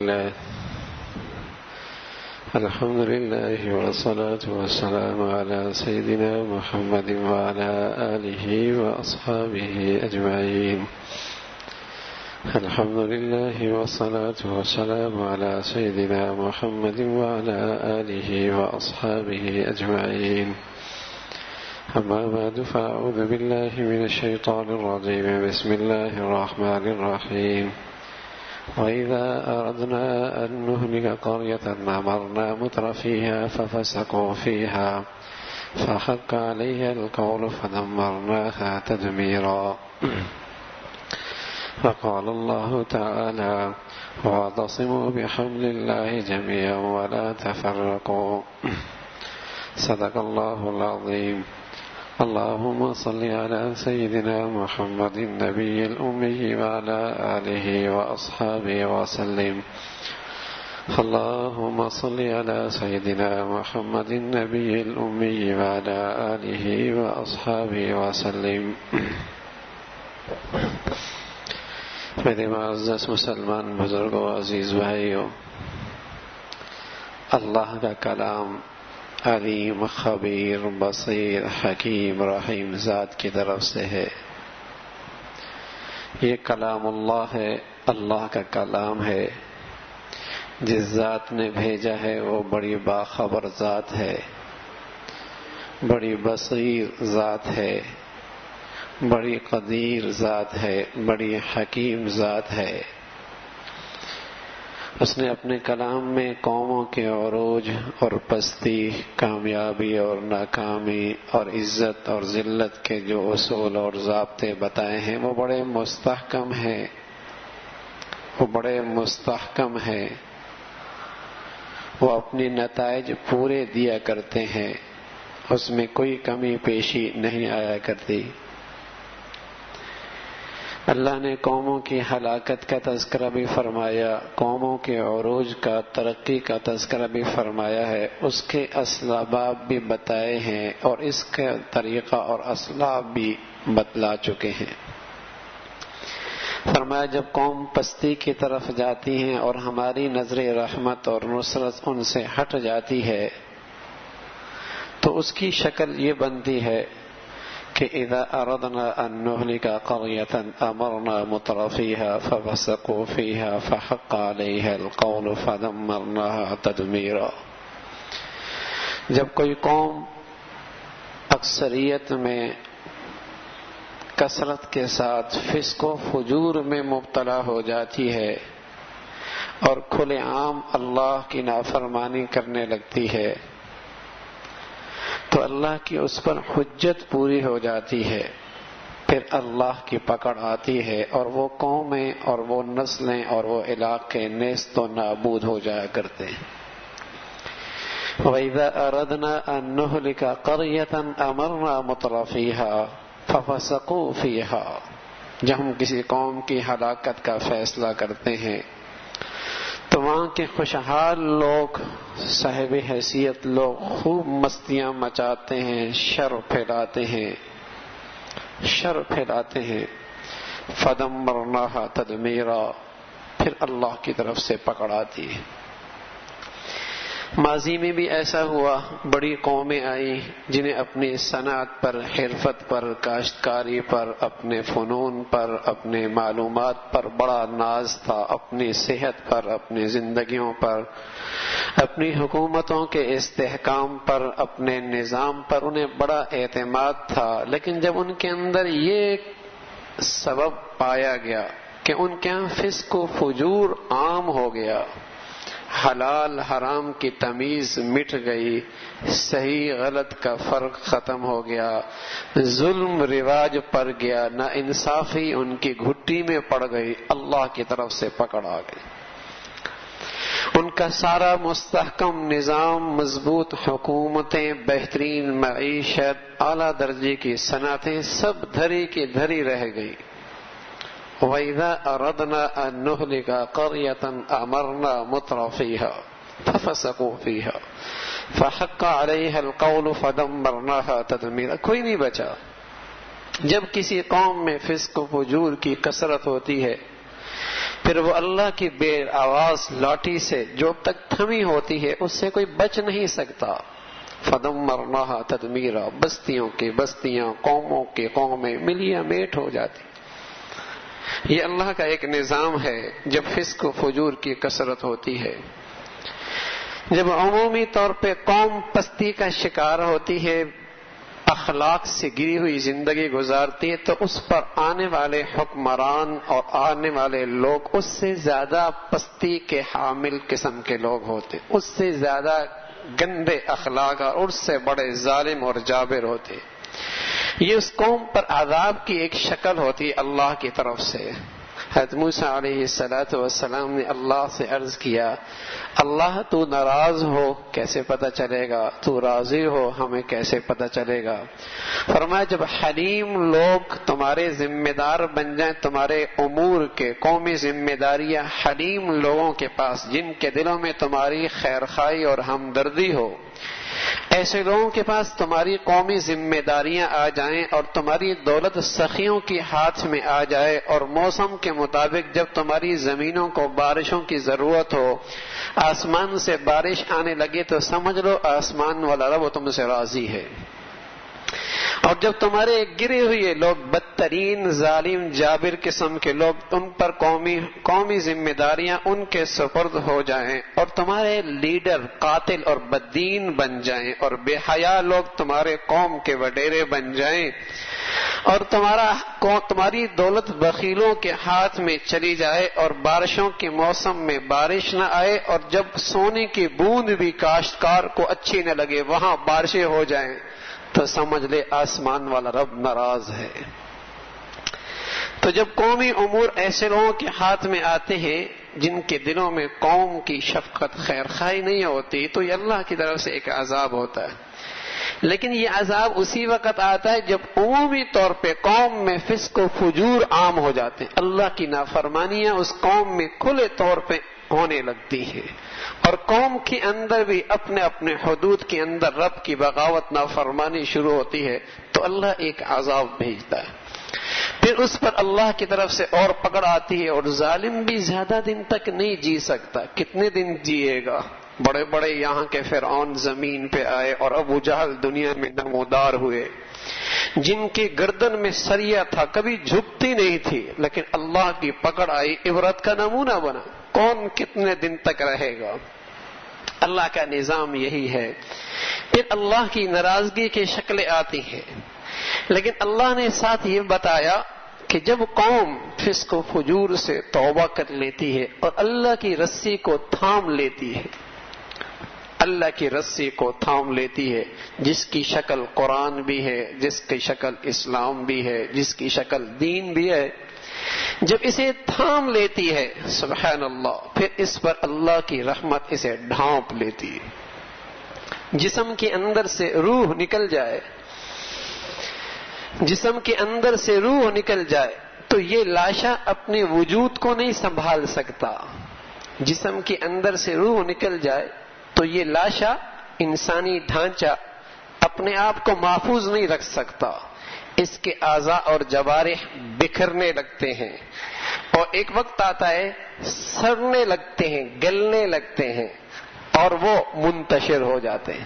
الله. الحمد لله والصلاة والسلام على سيدنا محمد وعلى آله وأصحابه أجمعين. الحمد لله والصلاة والسلام على سيدنا محمد وعلى آله وأصحابه أجمعين. أما بعد فأعوذ بالله من الشيطان الرجيم. بسم الله الرحمن الرحيم. وإذا أردنا أن نهلك قرية أمرنا مترفيها ففسقوا فيها فحق عليها القول فدمرناها تدميرا. فقال الله تعالى: واعتصموا بحبل الله جميعا ولا تفرقوا. صدق الله العظيم. اللهم صل على سيدنا محمد النبي الأمي وعلى آله وأصحابه وسلم. اللهم صل على سيدنا محمد النبي الأمي وعلى آله وأصحابه وسلم. میرے معزز مسلمان بزرگوں، عزیز بھائیوں، اللہ کا کلام علیم، خبیر، بصیر، حکیم، رحیم ذات کی طرف سے ہے. یہ کلام اللہ ہے، اللہ کا کلام ہے. جس ذات نے بھیجا ہے وہ بڑی باخبر ذات ہے، بڑی بصیر ذات ہے، بڑی قدیر ذات ہے، بڑی حکیم ذات ہے. اس نے اپنے کلام میں قوموں کے عروج اور پستی، کامیابی اور ناکامی اور عزت اور ذلت کے جو اصول اور ضابطے بتائے ہیں وہ بڑے مستحکم ہیں، وہ اپنی نتائج پورے دیا کرتے ہیں، اس میں کوئی کمی پیشی نہیں آیا کرتی. اللہ نے قوموں کی ہلاکت کا تذکرہ بھی فرمایا، قوموں کے عروج کا، ترقی کا تذکرہ بھی فرمایا ہے، اس کے اسباب بھی بتائے ہیں اور اس کا طریقہ اور اسباب بھی بتلا چکے ہیں. فرمایا جب قوم پستی کی طرف جاتی ہیں اور ہماری نظر رحمت اور نصرت ان سے ہٹ جاتی ہے تو اس کی شکل یہ بنتی ہے کہ اذا اردنا ان نهلك قرية امرنا مترفيها ففسقوا فيها فحق عليها القول فدمرناها تدميرا. جب کوئی قوم اکثریت میں کثرت کے ساتھ فسق و فجور میں مبتلا ہو جاتی ہے اور کھلے عام اللہ کی نافرمانی کرنے لگتی ہے تو اللہ کی اس پر حجت پوری ہو جاتی ہے. پھر اللہ کی پکڑ آتی ہے اور وہ قومیں اور وہ نسلیں اور وہ علاقے نیست و نابود ہو جایا کرتے ہیں. وَإِذَا أَرَدْنَا أَن نُهْلِكَ قَرْيَةً أَمَرْنَا مُتْرَفِيهَا فَفَسَقُوا فِيهَا. جب ہم کسی قوم کی ہلاکت کا فیصلہ کرتے ہیں تو وہاں کے خوشحال لوگ، صاحب حیثیت لوگ خوب مستیاں مچاتے ہیں، شر پھیلاتے ہیں. فدمرناها تدمیرا. پھر اللہ کی طرف سے پکڑ آتی ہے. ماضی میں بھی ایسا ہوا، بڑی قومیں آئیں جنہیں اپنی صنعت پر، حرفت پر، کاشتکاری پر، اپنے فنون پر، اپنے معلومات پر بڑا ناز تھا، اپنی صحت پر، اپنی زندگیوں پر، اپنی حکومتوں کے استحکام پر، اپنے نظام پر انہیں بڑا اعتماد تھا. لیکن جب ان کے اندر یہ سبب پایا گیا کہ ان کے یہاں فسق و فجور عام ہو گیا، حلال حرام کی تمیز مٹ گئی، صحیح غلط کا فرق ختم ہو گیا، ظلم رواج پڑ گیا، نا انصافی ان کی گھٹی میں پڑ گئی، اللہ کی طرف سے پکڑ آ گئی. ان کا سارا مستحکم نظام، مضبوط حکومتیں، بہترین معیشت، اعلیٰ درجے کی صنعتیں سب دھری کی دھری رہ گئی. وَإِذَا أَرَدْنَا أَن نُهْلِكَ قَرْيَةً أَمَرْنَا مُتْرَفِيهَا فَفَسَقُوا فِيهَا فَحَقَّ عَلَيْهَا الْقَوْلُ فَدَمَّرْنَاهَا تَدْمِيرًا. کوئی نہیں بچا. جب کسی قوم میں فسق و فجور کی کثرت ہوتی ہے پھر وہ اللہ کی بے آواز لاٹھی سے جو تک تھمی ہوتی ہے اس سے کوئی بچ نہیں سکتا. فدمرناها تدمیرا، بستیوں کی بستیاں، قوموں کی قومیں ملیاں میٹ ہو جاتی. یہ اللہ کا ایک نظام ہے. جب فسق و فجور کی کثرت ہوتی ہے، جب عمومی طور پہ قوم پستی کا شکار ہوتی ہے، اخلاق سے گری ہوئی زندگی گزارتی ہے، تو اس پر آنے والے حکمران اور آنے والے لوگ اس سے زیادہ پستی کے حامل قسم کے لوگ ہوتے، اس سے زیادہ گندے اخلاق اور اس سے بڑے ظالم اور جابر ہوتے. یہ اس قوم پر عذاب کی ایک شکل ہوتی ہے اللہ کی طرف سے. حضرت موسیٰ علیہ السلام نے اللہ سے عرض کیا، اللہ تو ناراض ہو کیسے پتہ چلے گا، تو راضی ہو ہمیں کیسے پتہ چلے گا. فرمایا جب حلیم لوگ تمہارے ذمہ دار بن جائیں، تمہارے امور کے قومی ذمہ داریاں حلیم لوگوں کے پاس، جن کے دلوں میں تمہاری خیرخواہی اور ہمدردی ہو، ایسے لوگوں کے پاس تمہاری قومی ذمہ داریاں آ جائیں اور تمہاری دولت سخیوں کی ہاتھ میں آ جائے، اور موسم کے مطابق جب تمہاری زمینوں کو بارشوں کی ضرورت ہو، آسمان سے بارش آنے لگے، تو سمجھ لو آسمان والا رب تم سے راضی ہے. اور جب تمہارے گرے ہوئے لوگ بدترین ظالم جابر قسم کے لوگ، ان پر قومی ذمہ داریاں ان کے سپرد ہو جائیں، اور تمہارے لیڈر قاتل اور بددین بن جائیں، اور بے حیا لوگ تمہارے قوم کے وڈیرے بن جائیں، اور تمہاری دولت بخیلوں کے ہاتھ میں چلی جائے، اور بارشوں کے موسم میں بارش نہ آئے، اور جب سونے کی بوند بھی کاشتکار کو اچھی نہ لگے وہاں بارشیں ہو جائیں، تو سمجھ لے آسمان والا رب ناراض ہے. تو جب قومی امور ایسے لوگوں کے ہاتھ میں آتے ہیں جن کے دلوں میں قوم کی شفقت خیرخواہی نہیں ہوتی، تو یہ اللہ کی طرف سے ایک عذاب ہوتا ہے. لیکن یہ عذاب اسی وقت آتا ہے جب عمومی طور پہ قوم میں فسق و فجور عام ہو جاتے ہیں، اللہ کی نافرمانیاں اس قوم میں کھلے طور پہ ہونے لگتی ہے، اور قوم کے اندر بھی اپنے اپنے حدود کے اندر رب کی بغاوت نافرمانی شروع ہوتی ہے، تو اللہ ایک عذاب بھیجتا ہے. پھر اس پر اللہ کی طرف سے اور پکڑ آتی ہے، اور ظالم بھی زیادہ دن تک نہیں جی سکتا. کتنے دن جیے گا؟ بڑے بڑے یہاں کے فرعون زمین پہ آئے، اور ابو جہل دنیا میں نمودار ہوئے، جن کی گردن میں سریا تھا، کبھی جھکتی نہیں تھی، لیکن اللہ کی پکڑ آئی، عبرت کا نمونہ بنا. کون کتنے دن تک رہے گا؟ اللہ کا نظام یہی ہے. پھر اللہ کی ناراضگی کی شکلیں آتی ہیں، لیکن اللہ نے ساتھ یہ بتایا کہ جب قوم فسق و فجور سے توبہ کر لیتی ہے اور اللہ کی رسی کو تھام لیتی ہے، اللہ کی رسی کو تھام لیتی ہے، جس کی شکل قرآن بھی ہے، جس کی شکل اسلام بھی ہے، جس کی شکل دین بھی ہے، جب اسے تھام لیتی ہے، سبحان اللہ، پھر اس پر اللہ کی رحمت اسے ڈھانپ لیتی ہے. جسم کے اندر سے روح نکل جائے، جسم کے اندر سے روح نکل جائے تو یہ لاشا اپنے وجود کو نہیں سنبھال سکتا. جسم کے اندر سے روح نکل جائے تو یہ لاشا، انسانی ڈھانچہ اپنے آپ کو محفوظ نہیں رکھ سکتا. اس کے اعضاء اور جوارح بکھرنے لگتے ہیں، اور ایک وقت آتا ہے سڑنے لگتے ہیں، گلنے لگتے ہیں، اور وہ منتشر ہو جاتے ہیں.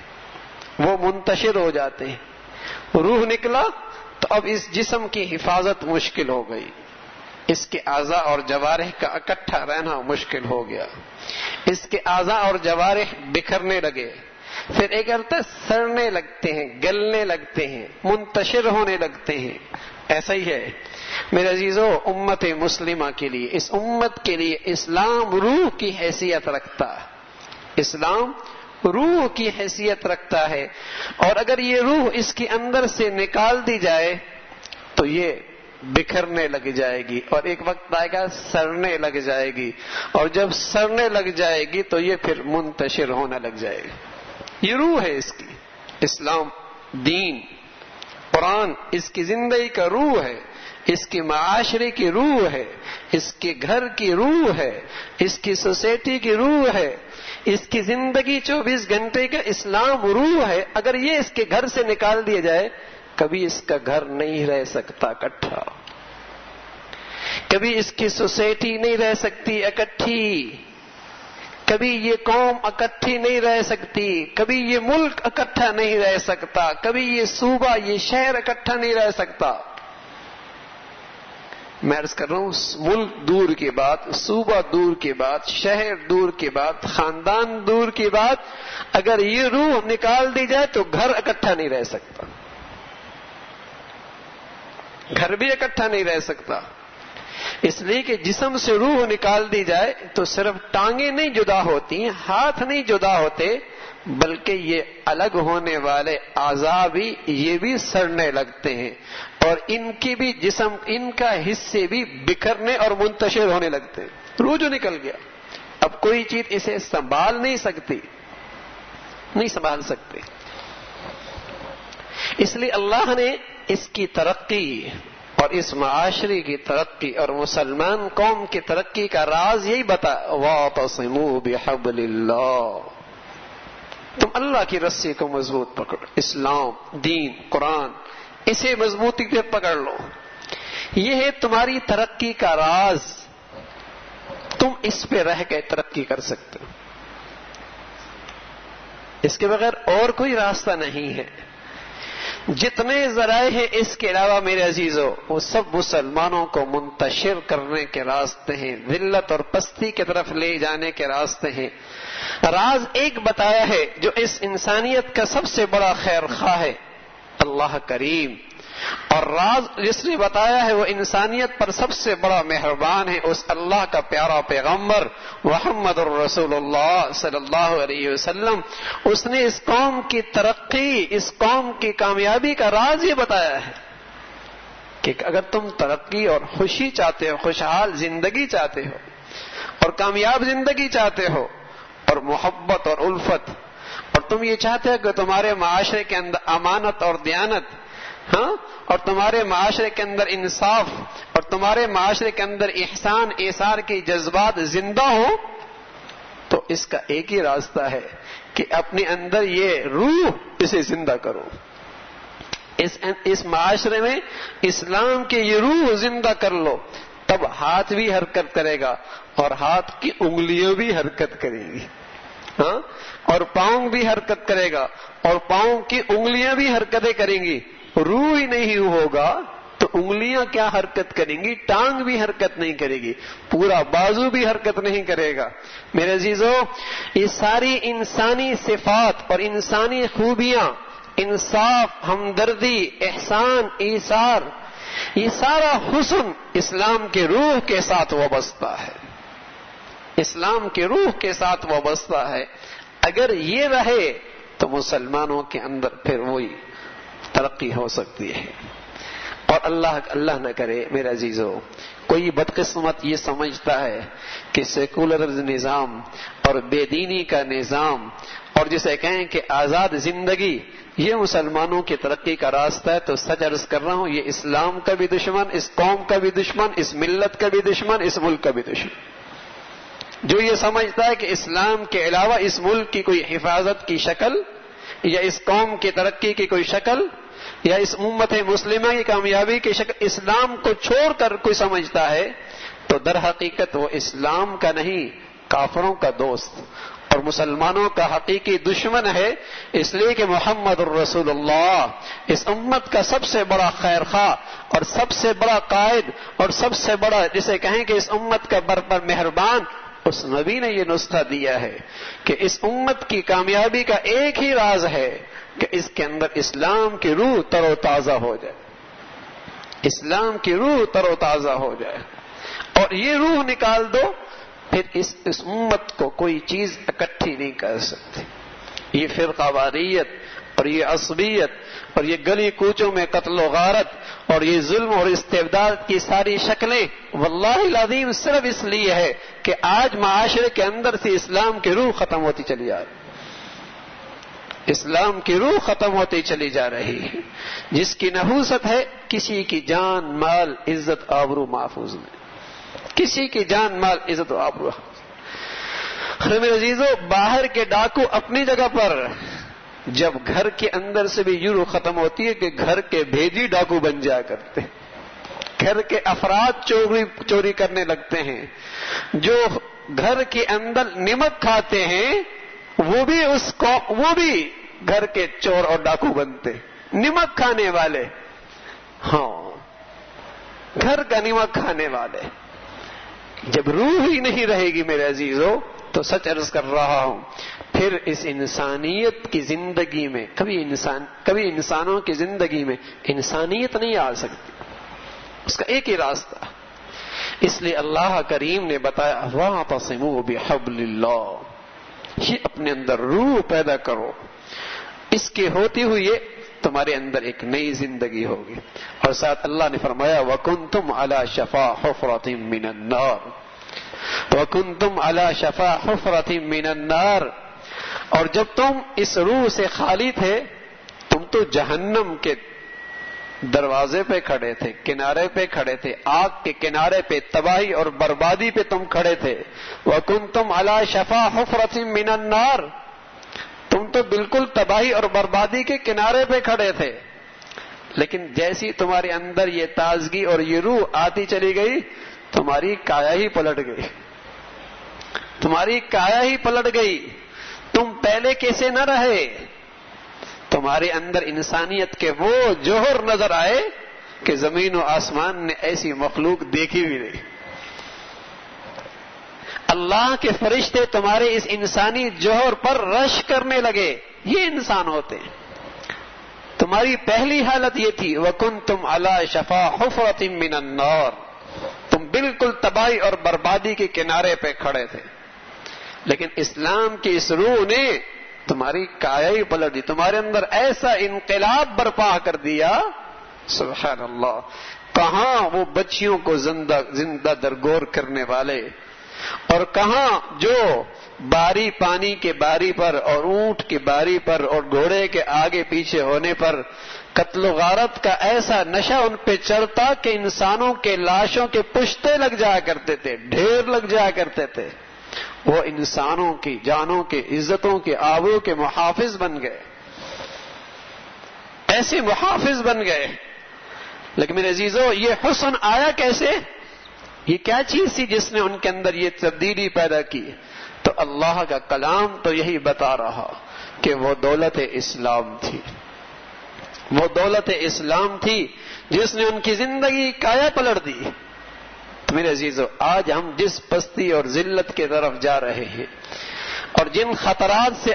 وہ منتشر ہو جاتے ہیں. روح نکلا تو اب اس جسم کی حفاظت مشکل ہو گئی، اس کے اعضاء اور جوارح کا اکٹھا رہنا مشکل ہو گیا. اس کے اعضاء اور جوارح بکھرنے لگے، پھر ایک عرصہ سڑنے لگتے ہیں، گلنے لگتے ہیں، منتشر ہونے لگتے ہیں. ایسا ہی ہے میرے عزیزو، امت مسلمہ کے لیے، اس امت کے لیے اسلام روح کی حیثیت رکھتا ہے. اسلام روح کی حیثیت رکھتا ہے، اور اگر یہ روح اس کے اندر سے نکال دی جائے تو یہ بکھرنے لگ جائے گی، اور ایک وقت آئے گا سڑنے لگ جائے گی، اور جب سڑنے لگ جائے گی تو یہ پھر منتشر ہونے لگ جائے گی. یہ روح ہے اس کی. اسلام، دین، قرآن اس کی زندگی کا روح ہے، اس کے معاشرے کی روح ہے، اس کے گھر کی روح ہے، اس کی سوسائٹی کی روح ہے، اس کی زندگی 24 گھنٹے کا اسلام روح ہے. اگر یہ اس کے گھر سے نکال دیا جائے کبھی اس کا گھر نہیں رہ سکتا اکٹھا. کبھی اس کی سوسائٹی نہیں رہ سکتی اکٹھی، کبھی یہ قوم اکٹھی نہیں رہ سکتی، کبھی یہ ملک اکٹھا نہیں رہ سکتا، کبھی یہ صوبہ یہ شہر اکٹھا نہیں رہ سکتا۔ میں عرض کر رہا ہوں، ملک دور کی بات، صوبہ دور کی بات، شہر دور کی بات، خاندان دور کی بات، اگر یہ روح نکال دی جائے تو گھر اکٹھا نہیں رہ سکتا، گھر بھی اکٹھا نہیں رہ سکتا۔ اس لیے کہ جسم سے روح نکال دی جائے تو صرف ٹانگیں نہیں جدا ہوتی، ہاتھ نہیں جدا ہوتے، بلکہ یہ الگ ہونے والے اعضاء بھی یہ بھی سڑنے لگتے ہیں، اور ان کی بھی جسم، ان کا حصے بھی بکھرنے اور منتشر ہونے لگتے ہیں۔ روح جو نکل گیا، اب کوئی چیز اسے سنبھال نہیں سکتی، نہیں سنبھال سکتے۔ اس لیے اللہ نے اس کی ترقی اور اس معاشرے کی ترقی اور مسلمان قوم کی ترقی کا راز یہی بتایا، وَاعْتَصِمُوا بِحَبْلِ اللَّهِ، تم اللہ کی رسی کو مضبوط پکڑو، اسلام، دین، قرآن، اسے مضبوطی سے پکڑ لو، یہ ہے تمہاری ترقی کا راز، تم اس پہ رہ کے ترقی کر سکتے ہو، اس کے بغیر اور کوئی راستہ نہیں ہے۔ جتنے ذرائع ہیں اس کے علاوہ میرے عزیزو، وہ سب مسلمانوں کو منتشر کرنے کے راستے ہیں، ذلت اور پستی کی طرف لے جانے کے راستے ہیں۔ راز ایک بتایا ہے جو اس انسانیت کا سب سے بڑا خیر خواہ ہے، اللہ کریم، اور راز جس نے بتایا ہے وہ انسانیت پر سب سے بڑا مہربان ہے، اس اللہ کا پیارا پیغمبر محمد الرسول اللہ صلی اللہ علیہ وسلم۔ اس نے اس قوم کی ترقی، اس قوم کی کامیابی کا راز یہ بتایا ہے کہ اگر تم ترقی اور خوشی چاہتے ہو، خوشحال زندگی چاہتے ہو اور کامیاب زندگی چاہتے ہو اور محبت اور الفت، اور تم یہ چاہتے ہو کہ تمہارے معاشرے کے اندر امانت اور دیانت، ہاں، اور تمہارے معاشرے کے اندر انصاف، اور تمہارے معاشرے کے اندر احسان ایثار کے جذبات زندہ ہو، تو اس کا ایک ہی راستہ ہے کہ اپنے اندر یہ روح اسے زندہ کرو، اس معاشرے میں اسلام کی یہ روح زندہ کر لو، تب ہاتھ بھی حرکت کرے گا اور ہاتھ کی انگلیاں بھی حرکت کریں گی، ہاں، اور پاؤں بھی حرکت کرے گا اور پاؤں کی انگلیاں بھی حرکتیں کریں گی۔ روح ہی نہیں ہوگا تو انگلیاں کیا حرکت کریں گی، ٹانگ بھی حرکت نہیں کرے گی، پورا بازو بھی حرکت نہیں کرے گا۔ میرے عزیزو، یہ ساری انسانی صفات اور انسانی خوبیاں، انصاف، ہمدردی، احسان، ایثار، یہ سارا حسن اسلام کے روح کے ساتھ وابستہ ہے، اسلام کے روح کے ساتھ وابستہ ہے۔ اگر یہ رہے تو مسلمانوں کے اندر پھر وہی ترقی ہو سکتی ہے۔ اور اللہ نہ کرے میرے عزیزو، کوئی بدقسمت یہ سمجھتا ہے کہ سیکولر نظام اور بے دینی کا نظام اور جسے کہیں کہ آزاد زندگی یہ مسلمانوں کی ترقی کا راستہ ہے، تو سچ عرض کر رہا ہوں یہ اسلام کا بھی دشمن، اس قوم کا بھی دشمن، اس ملت کا بھی دشمن، اس ملک کا بھی دشمن۔ جو یہ سمجھتا ہے کہ اسلام کے علاوہ اس ملک کی کوئی حفاظت کی شکل یا اس قوم کی ترقی کی کوئی شکل یا اس امت مسلمہ کی کامیابی کی شکل اسلام کو چھوڑ کر کوئی سمجھتا ہے، تو در حقیقت وہ اسلام کا نہیں، کافروں کا دوست اور مسلمانوں کا حقیقی دشمن ہے۔ اس لیے کہ محمد الرسول اللہ اس امت کا سب سے بڑا خیر خواہ اور سب سے بڑا قائد اور سب سے بڑا جسے کہیں کہ اس امت کا برپر مہربان، اس نبی نے یہ نسخہ دیا ہے کہ اس امت کی کامیابی کا ایک ہی راز ہے کہ اس کے اندر اسلام کی روح تر و تازہ ہو جائے، اسلام کی روح تر و تازہ ہو جائے، اور یہ روح نکال دو پھر اس امت کو کوئی چیز اکٹھی نہیں کر سکتی۔ یہ فرقہ واریت اور یہ عصبیت اور یہ گلی کوچوں میں قتل و غارت اور یہ ظلم اور استبداد کی ساری شکلیں واللہ العظیم صرف اس لیے ہے کہ آج معاشرے کے اندر سے اسلام کی روح ختم ہوتی چلی جا رہی، اسلام کی روح ختم ہوتی چلی جا رہی ہے، جس کی نحوست ہے کسی کی جان مال عزت آبرو محفوظ نہیں، کسی کی جان مال عزت و آبرو۔ میرے عزیزو، باہر کے ڈاکو اپنی جگہ پر، جب گھر کے اندر سے بھی یہ روح ختم ہوتی ہے کہ گھر کے بھیجی ڈاکو بن جایا کرتے، گھر کے افراد چوری کرنے لگتے ہیں، جو گھر کے اندر نمک کھاتے ہیں وہ بھی گھر کے چور اور ڈاکو بنتے، نمک کھانے والے، ہاں گھر کا نمک کھانے والے۔ جب روح ہی نہیں رہے گی میرے عزیزو، تو سچ عرض کر رہا ہوں پھر اس انسانیت کی زندگی میں کبھی انسانوں کی زندگی میں انسانیت نہیں آ سکتی۔ اس کا ایک ہی راستہ، اس لیے اللہ کریم نے بتایا وَاعْتَصِمُوا بِحَبْلِ اللَّهِ، یہ اپنے اندر روح پیدا کرو، اس کے ہوتے ہوئے تمہارے اندر ایک نئی زندگی ہوگی۔ اور ساتھ اللہ نے فرمایا وَكُنْتُمْ عَلَى شَفَا حُفْرَةٍ مِّنَ النَّارِ، وَكُنْتُمْ عَلَى شَفَا حُفْرَةٍ مِّنَ النَّارِ، اور جب تم اس روح سے خالی تھے تم تو جہنم کے دروازے پہ کھڑے تھے، کنارے پہ کھڑے تھے، آگ کے کنارے پہ، تباہی اور بربادی پہ تم کھڑے تھے۔ وَكُنْتُمْ عَلَى شَفَا حُفْرَةٍ مِّنَ النَّارِ، تم تو بالکل تباہی اور بربادی کے کنارے پہ کھڑے تھے، لیکن جیسی تمہارے اندر یہ تازگی اور یہ روح آتی چلی گئی تمہاری کایا ہی پلٹ گئی، تمہاری کایا ہی پلٹ گئی، تم پہلے کیسے نہ رہے، تمہارے اندر انسانیت کے وہ جوہر نظر آئے کہ زمین و آسمان نے ایسی مخلوق دیکھی بھی نہیں۔ اللہ کے فرشتے تمہارے اس انسانی جوہر پر رش کرنے لگے، یہ انسان ہوتے ہیں۔ تمہاری پہلی حالت یہ تھی وَكُنْتُمْ عَلَى شَفَا حُفْرَةٍ مِّنَ النَّارِ، تم بالکل تباہی اور بربادی کے کنارے پہ کھڑے تھے، لیکن اسلام کی اس روح نے تمہاری کایا ہی پلٹ دی، تمہارے اندر ایسا انقلاب برپا کر دیا، سبحان اللہ۔ کہاں وہ بچیوں کو زندہ درگور کرنے والے، اور کہاں جو باری پانی کے باری پر اور اونٹ کی باری پر اور گھوڑے کے آگے پیچھے ہونے پر قتل و غارت کا ایسا نشہ ان پہ چڑھتا کہ انسانوں کے لاشوں کے پشتے لگ جایا کرتے تھے، ڈھیر لگ جایا کرتے تھے، وہ انسانوں کی جانوں کے، عزتوں کے، آبرو کے محافظ بن گئے، ایسے محافظ بن گئے۔ لیکن میرے عزیزو یہ حسن آیا کیسے؟ یہ کیا چیز تھی جس نے ان کے اندر یہ تبدیلی پیدا کی؟ تو اللہ کا کلام تو یہی بتا رہا کہ وہ دولت اسلام تھی، وہ دولت اسلام تھی جس نے ان کی زندگی کایا پلٹ دی۔ تو میرے عزیزو آج ہم جس پستی اور ذلت کے طرف جا رہے ہیں اور جن خطرات کے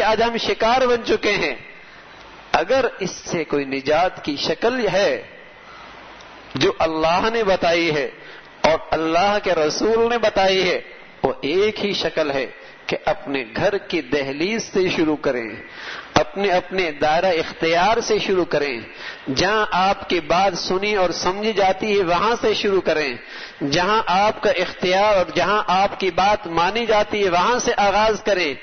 آج ہم شکار بن چکے ہیں، اگر اس سے کوئی نجات کی شکل ہے جو اللہ نے بتائی ہے اور اللہ کے رسول نے بتائی ہے، وہ ایک ہی شکل ہے کہ اپنے گھر کی دہلیز سے شروع کریں، اپنے دائرہ اختیار سے شروع کریں، جہاں آپ کی بات سنی اور سمجھی جاتی ہے وہاں سے شروع کریں، جہاں آپ کا اختیار اور جہاں آپ کی بات مانی جاتی ہے وہاں سے آغاز کریں۔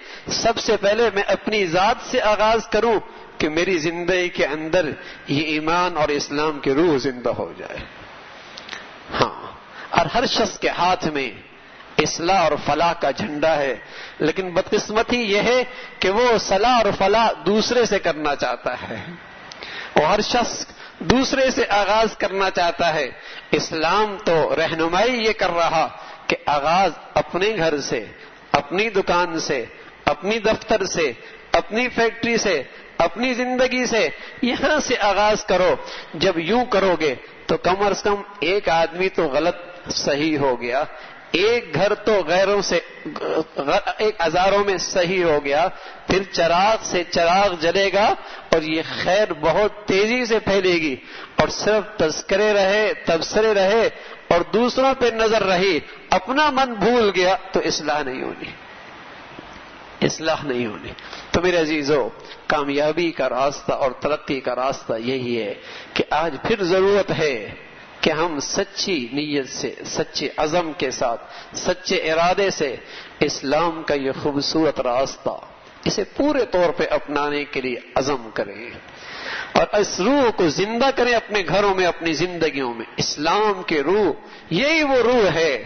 سب سے پہلے میں اپنی ذات سے آغاز کروں کہ میری زندگی کے اندر یہ ایمان اور اسلام کی روح زندہ ہو جائے۔ ہاں، اور ہر شخص کے ہاتھ میں اصلاح اور فلاح کا جھنڈا ہے، لیکن بدقسمتی یہ ہے کہ وہ صلاح اور فلاح دوسرے سے کرنا چاہتا ہے، وہ ہر شخص دوسرے سے آغاز کرنا چاہتا ہے۔ اسلام تو رہنمائی یہ کر رہا کہ آغاز اپنے گھر سے، اپنی دکان سے، اپنی دفتر سے، اپنی فیکٹری سے، اپنی زندگی سے، یہاں سے آغاز کرو۔ جب یوں کرو گے تو کم از کم ایک آدمی تو غلط صحیح ہو گیا، ایک گھر تو غیروں سے ایک ہزاروں میں صحیح ہو گیا، پھر چراغ سے چراغ جلے گا اور یہ خیر بہت تیزی سے پھیلے گی، اور صرف تذکرے رہے، تبصرے رہے اور دوسروں پہ نظر رہی، اپنا من بھول گیا تو اصلاح نہیں ہونی، اصلاح نہیں ہونی۔ تو میرے عزیزو کامیابی کا راستہ اور ترقی کا راستہ یہی ہے کہ آج پھر ضرورت ہے کہ ہم سچی نیت سے، سچے عزم کے ساتھ، سچے ارادے سے اسلام کا یہ خوبصورت راستہ اسے پورے طور پہ اپنانے کے لیے عزم کریں اور اس روح کو زندہ کریں اپنے گھروں میں، اپنی زندگیوں میں۔ اسلام کے روح یہی وہ روح ہے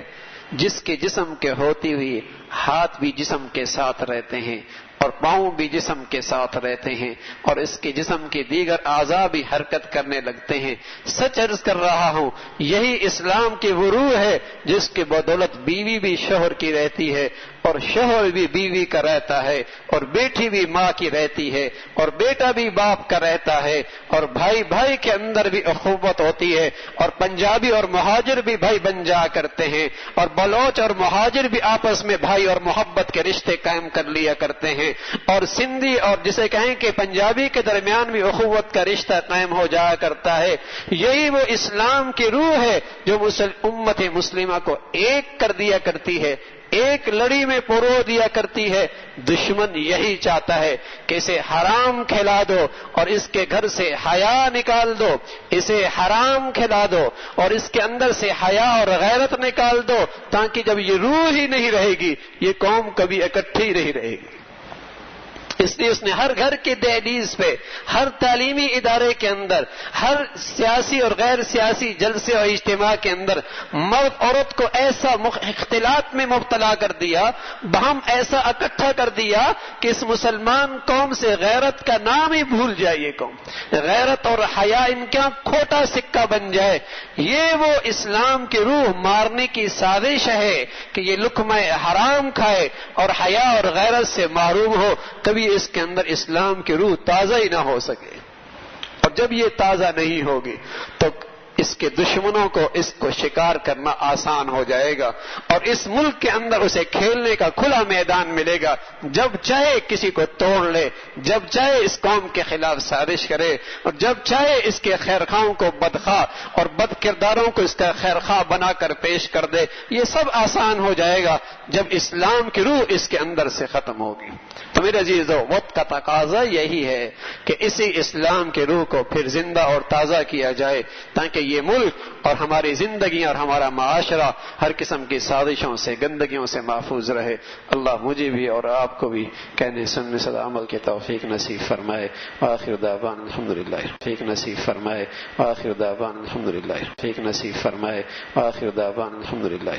جس کے جسم کے ہوتی ہوئی ہاتھ بھی جسم کے ساتھ رہتے ہیں اور پاؤں بھی جسم کے ساتھ رہتے ہیں اور اس کے جسم کے دیگر اعضاء بھی حرکت کرنے لگتے ہیں۔ سچ عرض کر رہا ہوں، یہی اسلام کی وہ روح ہے جس کے بدولت بیوی بھی شوہر کی رہتی ہے اور شوہر بھی بیوی کا رہتا ہے اور بیٹی بھی ماں کی رہتی ہے اور بیٹا بھی باپ کا رہتا ہے اور بھائی بھائی کے اندر بھی اخوت ہوتی ہے اور پنجابی اور مہاجر بھی بھائی بن جا کرتے ہیں اور بلوچ اور مہاجر بھی آپس میں بھائی اور محبت کے رشتے قائم کر لیا کرتے ہیں اور سندھی اور جسے کہیں کہ پنجابی کے درمیان بھی اخوت کا رشتہ قائم ہو جایا کرتا ہے۔ یہی وہ اسلام کی روح ہے جو امت مسلمہ کو ایک کر دیا کرتی ہے، ایک لڑی میں پرو دیا کرتی ہے۔ دشمن یہی چاہتا ہے کہ اسے حرام کھلا دو اور اس کے گھر سے حیا نکال دو، اسے حرام کھلا دو اور اس کے اندر سے حیا اور غیرت نکال دو، تاکہ جب یہ روح ہی نہیں رہے گی یہ قوم کبھی اکٹھی نہیں رہے گی۔ اس لیے اس نے ہر گھر کے دہلیز پہ، ہر تعلیمی ادارے کے اندر، ہر سیاسی اور غیر سیاسی جلسے اور اجتماع کے اندر مرد عورت کو ایسا اختلاط میں مبتلا کر دیا، باہم ایسا اکٹھا کر دیا کہ اس مسلمان قوم سے غیرت کا نام ہی بھول جائے۔ یہ قوم غیرت اور حیا ان کا کھوٹا سکہ بن جائے۔ یہ وہ اسلام کی روح مارنے کی سازش ہے کہ یہ لقمہ حرام کھائے اور حیا اور غیرت سے محروم ہو، کبھی اس کے اندر اسلام کی روح تازہ ہی نہ ہو سکے۔ اور جب یہ تازہ نہیں ہوگی تو اس کے دشمنوں کو اس کو شکار کرنا آسان ہو جائے گا اور اس ملک کے اندر اسے کھیلنے کا کھلا میدان ملے گا۔ جب چاہے کسی کو توڑ لے، جب چاہے اس قوم کے خلاف سازش کرے اور جب چاہے اس کے خیرخواہوں کو بدخواہ اور بد کرداروں کو اس کا خیرخواہ بنا کر پیش کر دے۔ یہ سب آسان ہو جائے گا جب اسلام کی روح اس کے اندر سے ختم ہوگی۔ تو میرے عزیزو، وقت کا تقاضا یہی ہے کہ اسی اسلام کے روح کو پھر زندہ اور تازہ کیا جائے تاکہ یہ ملک اور ہماری زندگیاں اور ہمارا معاشرہ ہر قسم کی سازشوں سے، گندگیوں سے محفوظ رہے۔ اللہ مجھے بھی اور آپ کو بھی کہنے سننے سے عمل کے توفیق نصیب فرمائے۔ آخر دعوان الحمدللہ، توفیق نصیب فرمائے۔ آخر دعوان الحمدللہ، توفیق نصیب فرمائے۔ آخر دعوان الحمدللہ۔